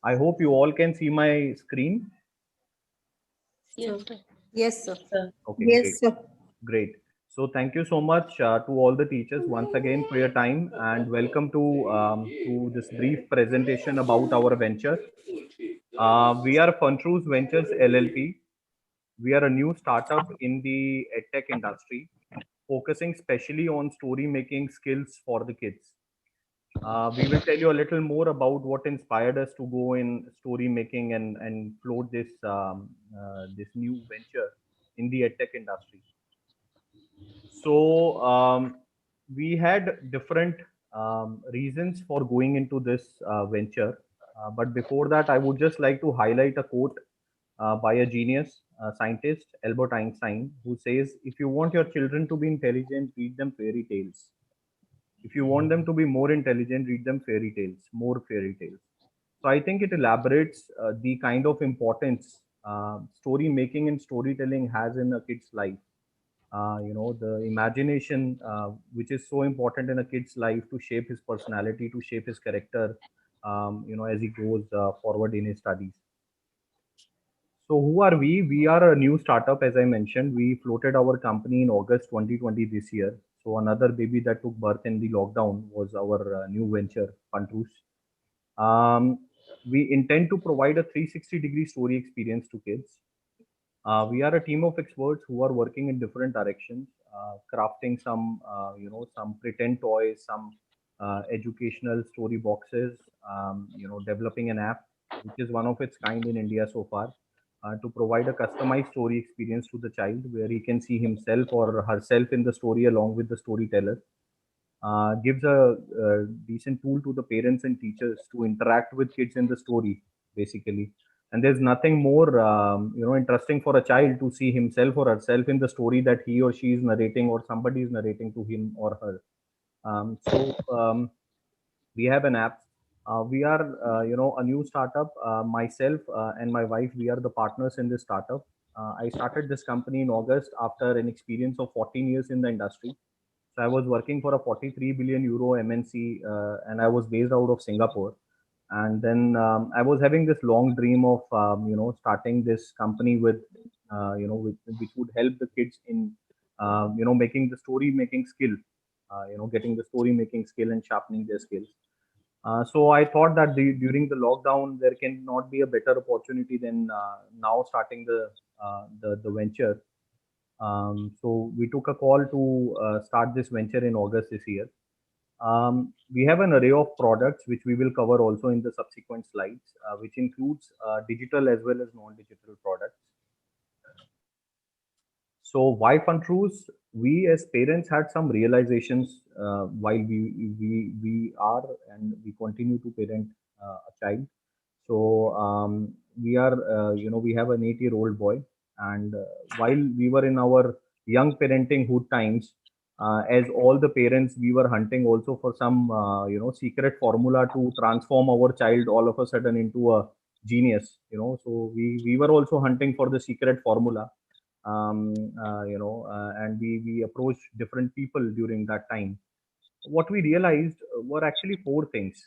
I hope you all can see my screen. Yes, Yes, sir. sir. Okay, great. Yes, sir. Great. So thank you so much to all the teachers once again for your time, and welcome to this brief presentation about our venture. We are Funtrus Ventures LLP. We are a new startup in the edtech industry, focusing specially on story making skills for the kids. We will tell you a little more about what inspired us to go in story making and float this new venture in the edtech industry. So we had different reasons for going into this venture. But before that, I would just like to highlight a quote by a genius scientist, Albert Einstein, who says, "If you want your children to be intelligent, read them fairy tales. If you want them to be more intelligent, read them fairy tales, more fairy tales." So I think it elaborates the kind of importance story making and storytelling has in a kid's life. The imagination, which is so important in a kid's life to shape his personality, to shape his character, as he goes forward in his studies. So who are we? We are a new startup, as I mentioned. We floated our company in August 2020 this year. So another baby that took birth in the lockdown was our new venture, Pantrus. We intend to provide a 360-degree story experience to kids. We are a team of experts who are working in different directions, crafting some pretend toys, some educational story boxes, developing an app, which is one of its kind in India so far, to provide a customized story experience to the child where he can see himself or herself in the story along with the storyteller. Gives a decent tool to the parents and teachers to interact with kids in the story, basically. And there's nothing more, interesting for a child to see himself or herself in the story that he or she is narrating or somebody is narrating to him or her. So we have an app. We are, a new startup. Myself and my wife, we are the partners in this startup. I started this company in August after an experience of 14 years in the industry. So I was working for a 43 billion euro MNC, and I was based out of Singapore. And then I was having this long dream of, starting this company which would help the kids in, making the story making skill, getting the story making skill and sharpening their skills. So I thought that during the lockdown there cannot be a better opportunity than now starting the venture. So we took a call to start this venture in August this year. We have an array of products which we will cover also in the subsequent slides, which includes digital as well as non-digital products. So why Funtrus? We as parents had some realizations while we are and we continue to parent a child. So we have an 8-year-old boy, and while we were in our young parenting hood times, as all the parents, we were hunting also for some secret formula to transform our child all of a sudden into a genius. So we were also hunting for the secret formula, and we approached different people during that time. What we realized were actually four things.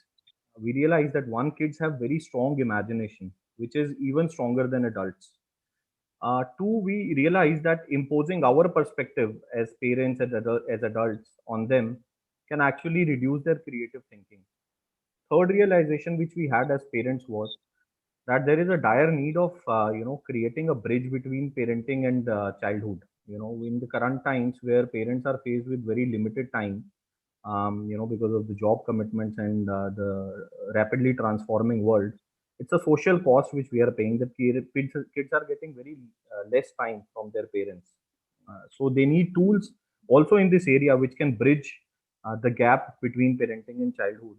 We realized that one, kids have very strong imagination, which is even stronger than adults. Two, we realized that imposing our perspective as parents and as adults on them can actually reduce their creative thinking. Third realization which we had as parents was that there is a dire need of creating a bridge between parenting and childhood. In the current times where parents are faced with very limited time, because of the job commitments and the rapidly transforming world, it's a social cost which we are paying. That kids are getting very less time from their parents. So they need tools also in this area which can bridge the gap between parenting and childhood.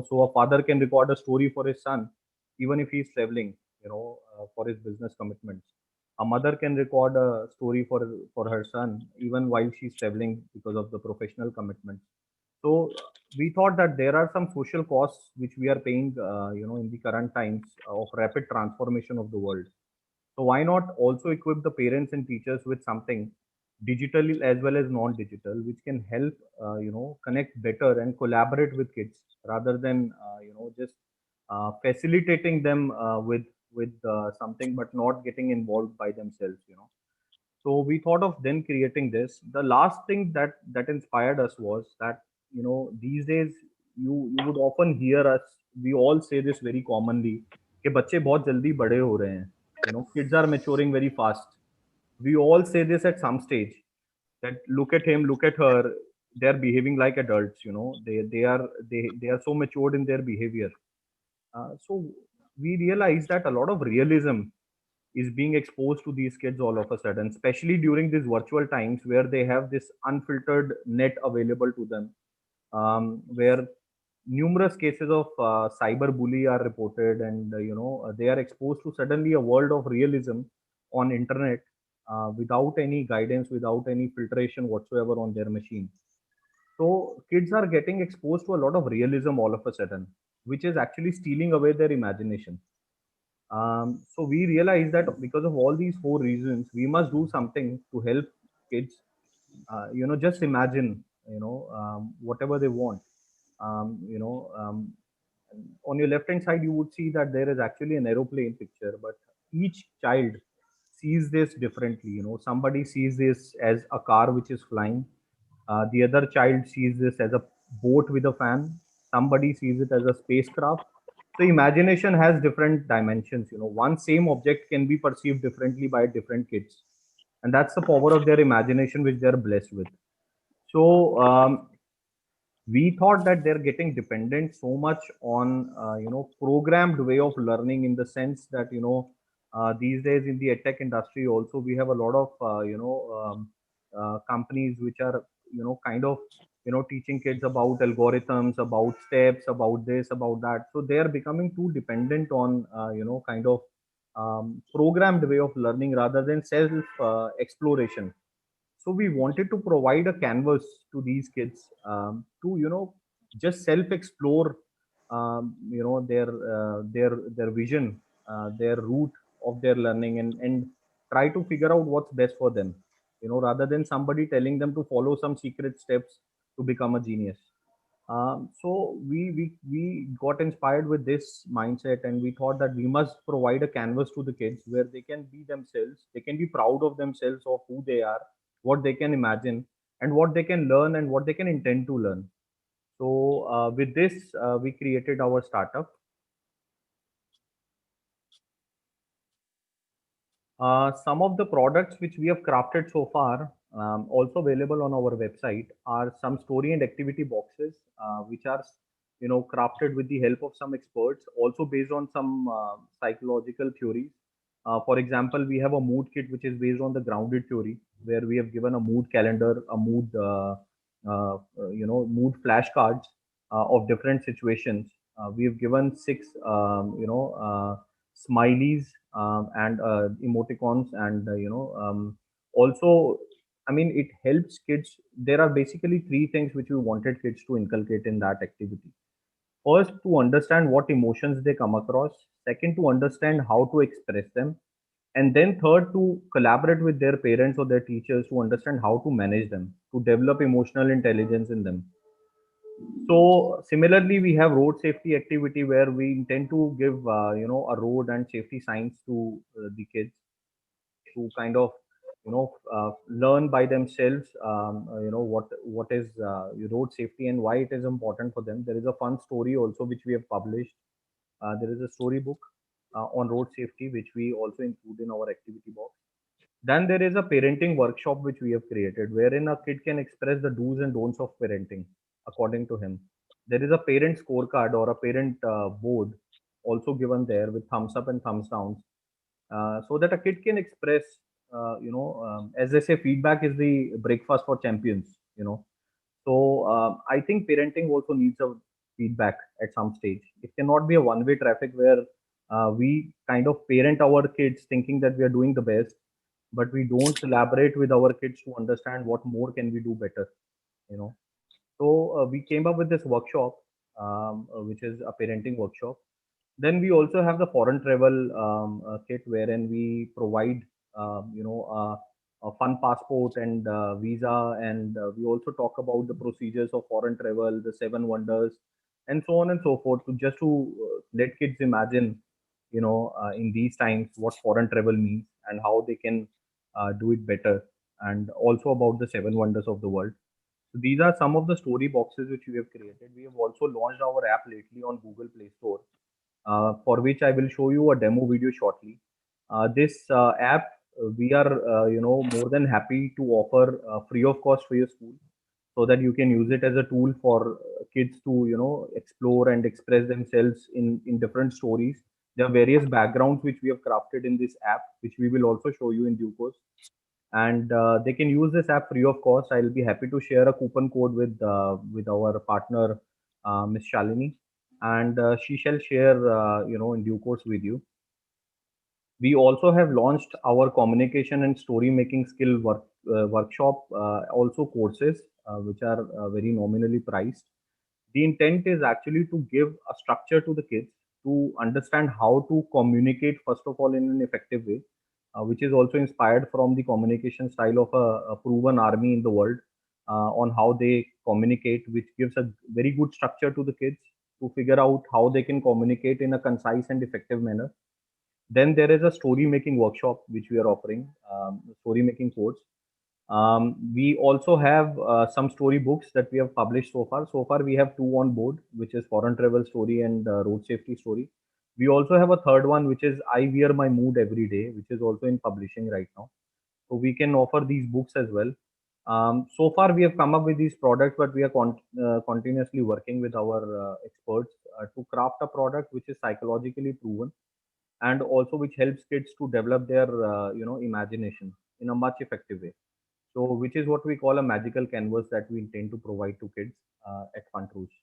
So a father can record a story for his son even if he's traveling, for his business commitments. A mother can record a story for her son even while she's traveling because of the professional commitments. So we thought that there are some social costs which we are paying, in the current times of rapid transformation of the world. So why not also equip the parents and teachers with something digital as well as non-digital, which can help connect better and collaborate with kids rather than just facilitating them with something, but not getting involved by themselves. So we thought of then creating this. The last thing that inspired us was that these days you would often hear us. We all say this very commonly कि बच्चे बहुत जल्दी बड़े हो रहे हैं. Kids are maturing very fast. We all say this at some stage, that look at him, look at her, they're behaving like adults. They are so matured in their behavior. So we realize that a lot of realism is being exposed to these kids all of a sudden, especially during these virtual times where they have this unfiltered net available to them, where numerous cases of cyber bully are reported, and they are exposed to suddenly a world of realism on internet, without any guidance, without any filtration whatsoever on their machine. So kids are getting exposed to a lot of realism all of a sudden, which is actually stealing away their imagination. So we realized that because of all these four reasons, we must do something to help kids. Just imagine, whatever they want. Um, you know, um, on your left hand side, you would see that there is actually an aeroplane picture, but each child sees this differently. Somebody sees this as a car which is flying. The other child sees this as a boat with a fan. Somebody sees it as a spacecraft. So imagination has different dimensions. One same object can be perceived differently by different kids, and that's the power of their imagination which they're blessed with. So we thought that they're getting dependent so much on programmed way of learning, in the sense that these days in the edtech industry also we have a lot of companies which are kind of teaching kids about algorithms, about steps, about this, about that. So they are becoming too dependent on kind of programmed way of learning rather than self exploration. So we wanted to provide a canvas to these kids, to just self explore, their vision, their route of their learning, and try to figure out what's best for them, rather than somebody telling them to follow some secret steps to become a genius. So we got inspired with this mindset, and we thought that we must provide a canvas to the kids where they can be themselves, they can be proud of themselves, of who they are, what they can imagine, and what they can learn, and what they can intend to learn. So with this, we created our startup. Some of the products which we have crafted so far, also available on our website, are some story and activity boxes, which are crafted with the help of some experts, also based on some psychological theories. For example, we have a mood kit which is based on the grounded theory, where we have given a mood calendar, a mood flashcards of different situations. We have given six, smileys, and emoticons, and also, I mean, it helps kids. There are basically three things which we wanted kids to inculcate in that activity. First, to understand what emotions they come across. Second, to understand how to express them. And then third, to collaborate with their parents or their teachers to understand how to manage them, to develop emotional intelligence in them. So similarly, we have road safety activity where we intend to give a road and safety signs to the kids to kind of learn by themselves, what is road safety and why it is important for them. There is a fun story also which we have published. There is a storybook on road safety which we also include in our activity box. Then there is a parenting workshop which we have created, wherein a kid can express the do's and don'ts of parenting according to him. There is a parent scorecard or a parent board also given there with thumbs up and thumbs down, so that a kid can express, as they say, feedback is the breakfast for champions. So I think parenting also needs a feedback at some stage. It cannot be a one-way traffic where we kind of parent our kids thinking that we are doing the best, but we don't collaborate with our kids to understand what more can we do better. You know. So we came up with this workshop, which is a parenting workshop. Then we also have the foreign travel kit, wherein we provide, a fun passport and visa, and we also talk about the procedures of foreign travel, the seven wonders, and so on and so forth, to just to let kids imagine, in these times what foreign travel means and how they can do it better, and also about the seven wonders of the world. So these are some of the story boxes which we have created. We have also launched our app lately on Google Play Store, for which I will show you a demo video shortly. This app, we are more than happy to offer free of cost for your school, so that you can use it as a tool for kids to explore and express themselves in different stories. There are various backgrounds which we have crafted in this app, which we will also show you in due course, and they can use this app free of cost. I'll be happy to share a coupon code with our partner, Miss Shalini, and she shall share in due course with you. We also have launched our communication and story making skill workshop, also courses, which are very nominally priced. The intent is actually to give a structure to the kids to understand how to communicate, first of all, in an effective way, which is also inspired from the communication style of a proven army in the world, on how they communicate, which gives a very good structure to the kids to figure out how they can communicate in a concise and effective manner. Then there is a story making workshop which we are offering, story making course. We also have some story books that we have published so far. So far, we have two on board, which is foreign travel story and road safety story. We also have a third one, which is I Wear My Mood Every Day, which is also in publishing right now. So we can offer these books as well. So far, we have come up with these products, but we are continuously working with our experts to craft a product which is psychologically proven, and also which helps kids to develop their imagination in a much effective way. So which is what we call a magical canvas that we intend to provide to kids at Fun Roots.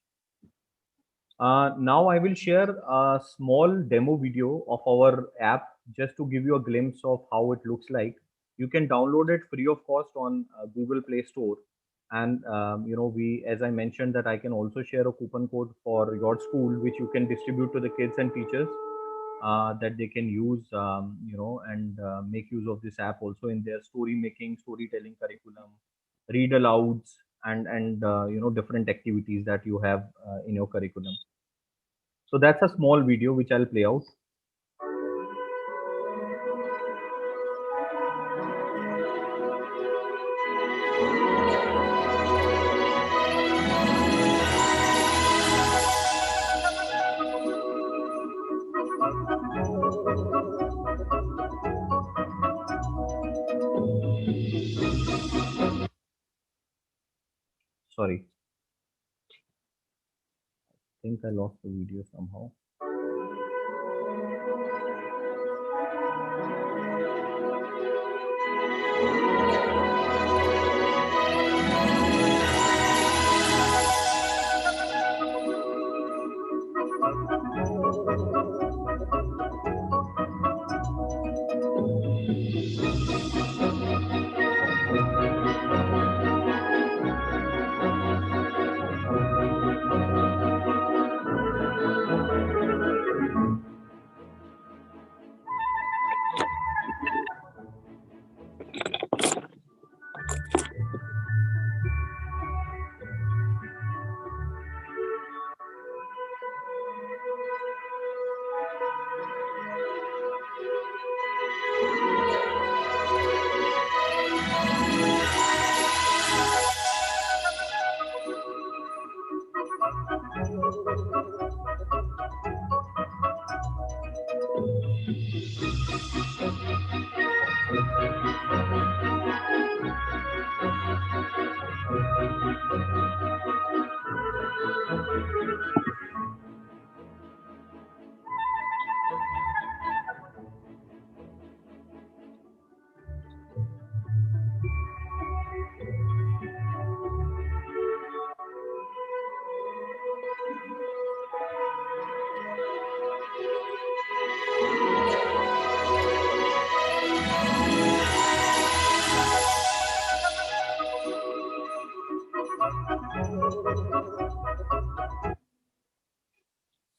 Now I will share a small demo video of our app, just to give you a glimpse of how it looks like. You can download it free of cost on Google Play Store, and we, as I mentioned, that I can also share a coupon code for your school, which you can distribute to the kids and teachers, that they can use, and make use of this app also in their story making, storytelling curriculum, read alouds, and different activities that you have in your curriculum. So that's a small video which I'll play out. Sorry, I think I lost the video somehow.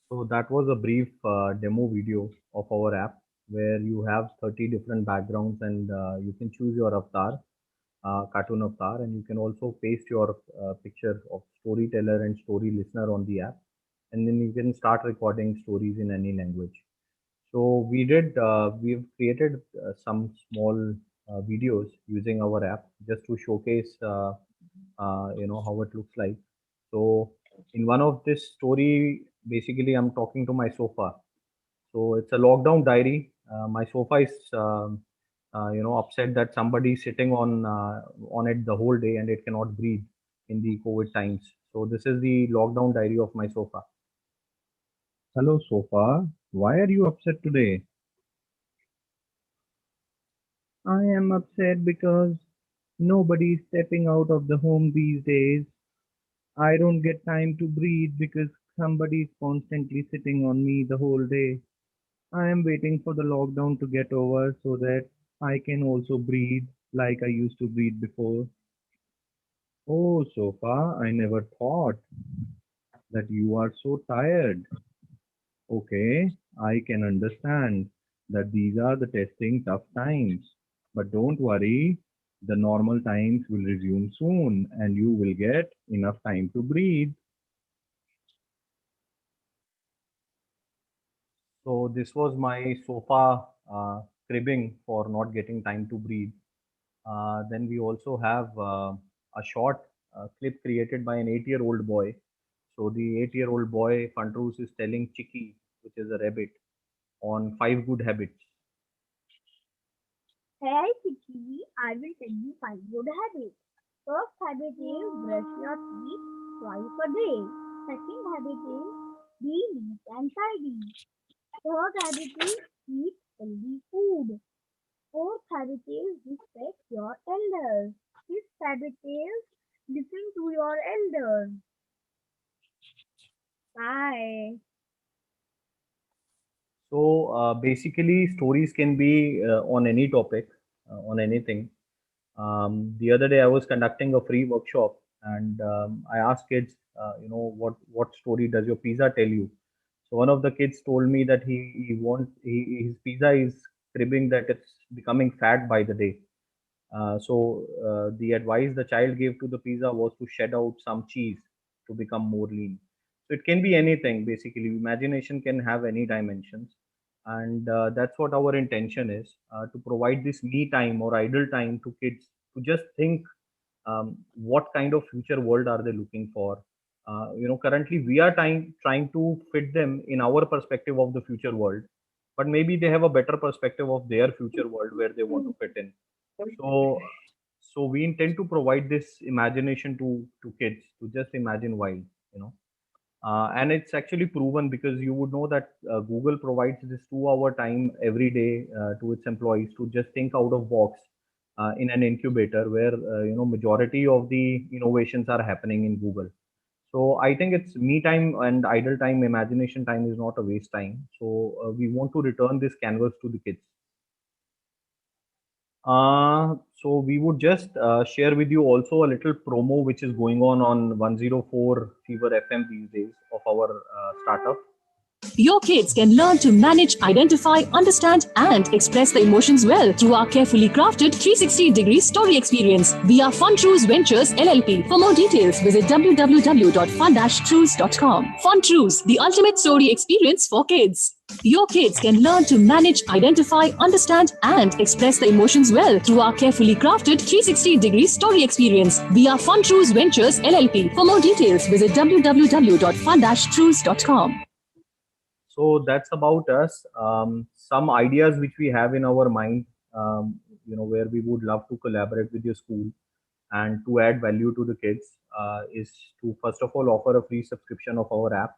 So that was a brief demo video of our app, where you have 30 different backgrounds, and you can choose your avatar, cartoon avatar, and you can also paste your picture of storyteller and story listener on the app. and then you can start recording stories in any language. So we've created some small videos using our app just to showcase, how it looks like. So in one of this story, basically I'm talking to my sofa. So it's a lockdown diary. My sofa is, upset that somebody is sitting on it the whole day and it cannot breathe in the COVID times. So this is the lockdown diary of my sofa. Hello, sofa. Why are you upset today? I am upset because nobody is stepping out of the home these days. I don't get time to breathe because somebody is constantly sitting on me the whole day. I am waiting for the lockdown to get over so that I can also breathe like I used to breathe before. Oh, Sofa, I never thought that you are so tired. Okay, I can understand that these are the testing tough times. But don't worry, the normal times will resume soon and you will get enough time to breathe. So this was my sofa cribbing for not getting time to breathe. Then we also have a short clip created by an 8-year-old boy. So the 8-year-old boy Funtrus is telling Chicky, which is a rabbit, on 5 good habits. Hey Chicky, I will tell you 5 good habits. First habit is brush your teeth twice a day. Second habit is be neat and tidy. Third habit is eat healthy food. Fourth habit is respect your elders. Fifth habit is listen to your elders. Bye. So basically, stories can be on any topic, on anything. The other day, I was conducting a free workshop, and I asked kids, what story does your pizza tell you? So one of the kids told me that his pizza is cribbing that it's becoming fat by the day. So the advice the child gave to the pizza was to shed out some cheese to become more lean. So it can be anything. Basically, imagination can have any dimensions, and that's what our intention is, to provide this me time or idle time to kids to just think, what kind of future world are they looking for. Currently we are trying to fit them in our perspective of the future world, but maybe they have a better perspective of their future world where they want to fit in. So so we intend to provide this imagination to kids to just imagine wild, you know and it's actually proven, because you would know that Google provides this 2 hour time every day to its employees to just think out of box in an incubator where majority of the innovations are happening in Google. So I think it's me time and idle time, imagination time is not a waste time. So we want to return this canvas to the kids. So we would just share with you also a little promo which is going on 104 Fever FM these days of our startup. Your kids can learn to manage, identify, understand, and express the emotions well through our carefully crafted 360-degree story experience. We are Fun Trues Ventures LLP. For more details, visit www.fun-trues.com. Fun Trues, the ultimate story experience for kids. Your kids can learn to manage, identify, understand, and express the emotions well through our carefully crafted 360-degree story experience. We are Fun Trues Ventures LLP. For more details, visit www.fun-trues.com. So that's about us. Some ideas which we have in our mind, where we would love to collaborate with your school and to add value to the kids, is to first of all offer a free subscription of our app.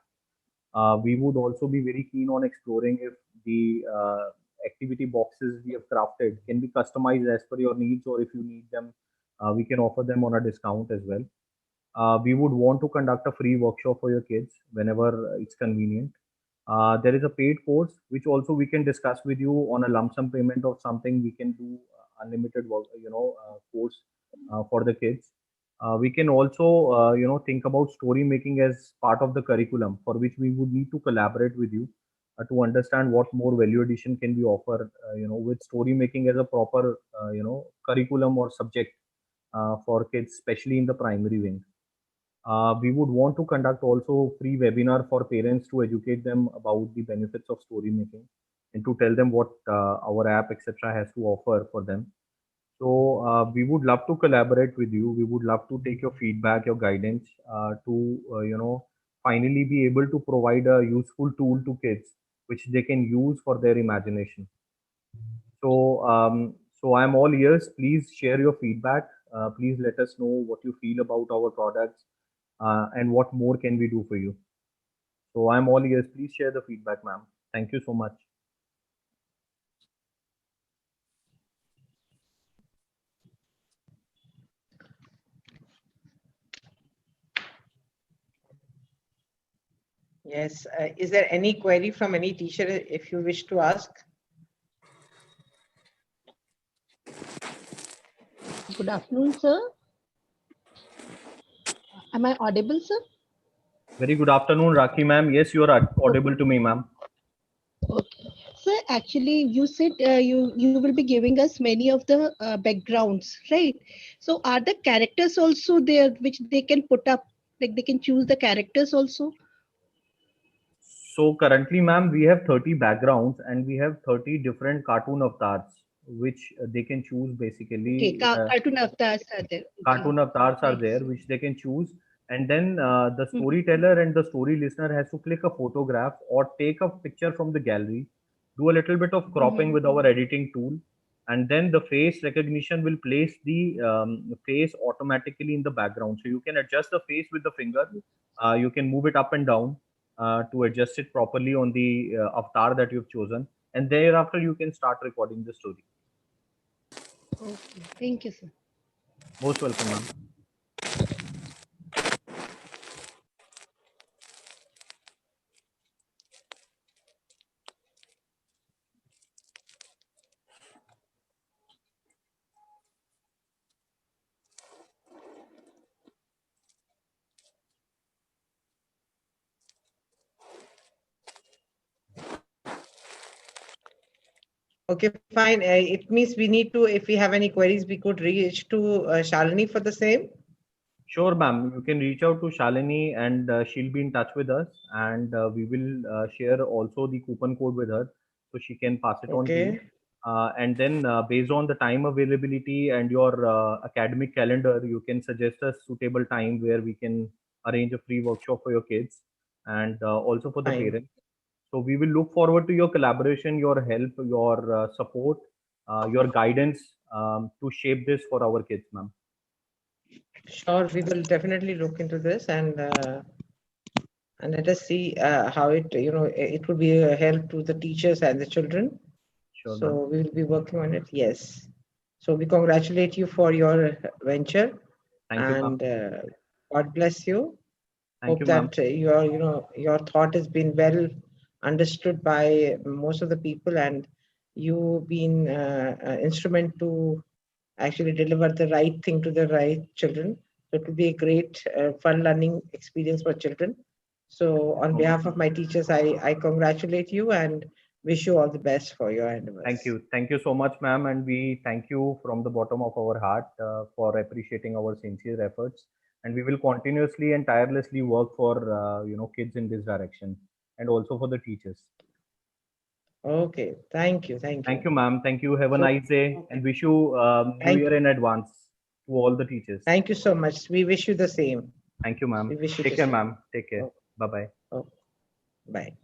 We would also be very keen on exploring if the activity boxes we have crafted can be customized as per your needs, or if you need them, we can offer them on a discount as well. We would want to conduct a free workshop for your kids whenever it's convenient. There is a paid course which also we can discuss with you on a lump sum payment of something. We can do unlimited work, course for the kids. We can also, think about story making as part of the curriculum, for which we would need to collaborate with you to understand what more value addition can be offered, with story making as a proper, curriculum or subject for kids, especially in the primary wing. We would want to conduct also free webinar for parents to educate them about the benefits of story making and to tell them what our app, etc., has to offer for them. So we would love to collaborate with you. We would love to take your feedback, your guidance to finally be able to provide a useful tool to kids which they can use for their imagination. So I'm all ears. Please share your feedback. Please let us know what you feel about our products and what more can we do for you. So I'm all ears. Please share the feedback, ma'am. Thank you so much. Yes. Is there any query from any teacher if you wish to ask? Good afternoon, sir. Am I audible, sir? Very good afternoon, Rakhi ma'am. Yes, you are audible to me, ma'am. Okay. Sir, actually, you said you will be giving us many of the backgrounds, right? So are the characters also there which they can put up? Like they can choose the characters also? So currently, ma'am, we have 30 backgrounds and we have 30 different cartoon avatars, which they can choose basically. Okay, cartoon avatars are there. Okay. Cartoon avatars are Nice. there, which they can choose. And then the storyteller and the story listener has to click a photograph or take a picture from the gallery, do a little bit of cropping with our editing tool, and then the face recognition will place the face automatically in the background. So you can adjust the face with the finger. You can move it up and down to adjust it properly on the avatar that you've chosen. And thereafter, you can start recording the story. Okay. Thank you, sir. Most welcome, ma'am. Okay, fine. It means we need to, if we have any queries, we could reach to Shalini for the same. Sure, ma'am. You can reach out to Shalini and she'll be in touch with us, and we will share also the coupon code with her so she can pass it on to you. Okay. And then based on the time availability and your academic calendar, you can suggest a suitable time where we can arrange a free workshop for your kids and also for the Fine. parents. So we will look forward to your collaboration, your help, your support, your guidance to shape this for our kids, ma'am. Sure, we will definitely look into this and let us see how it, it will be a help to the teachers and the children. Sure, So ma'am. we will be working on it. Yes. So we congratulate you for your venture. Thank you, ma'am. And God bless you. Thank Hope you, ma'am. that your thought has been well understood by most of the people, and you've been instrument to actually deliver the right thing to the right children. So it will be a great fun learning experience for children. So on behalf of my teachers, I congratulate you and wish you all the best for your endeavors. Thank you. Thank you so much, ma'am. And we thank you from the bottom of our heart for appreciating our sincere efforts. And we will continuously and tirelessly work for kids in this direction, and also for the teachers. Okay. Thank you. Thank you. Thank you, ma'am. Thank you. Have a So- nice day, and wish you New Thank Year in advance to all the teachers. Thank you so much. We wish you the same. Thank you, ma'am. We wish you Take the care, same. ma'am. Take care. Oh. Bye bye. Oh, bye.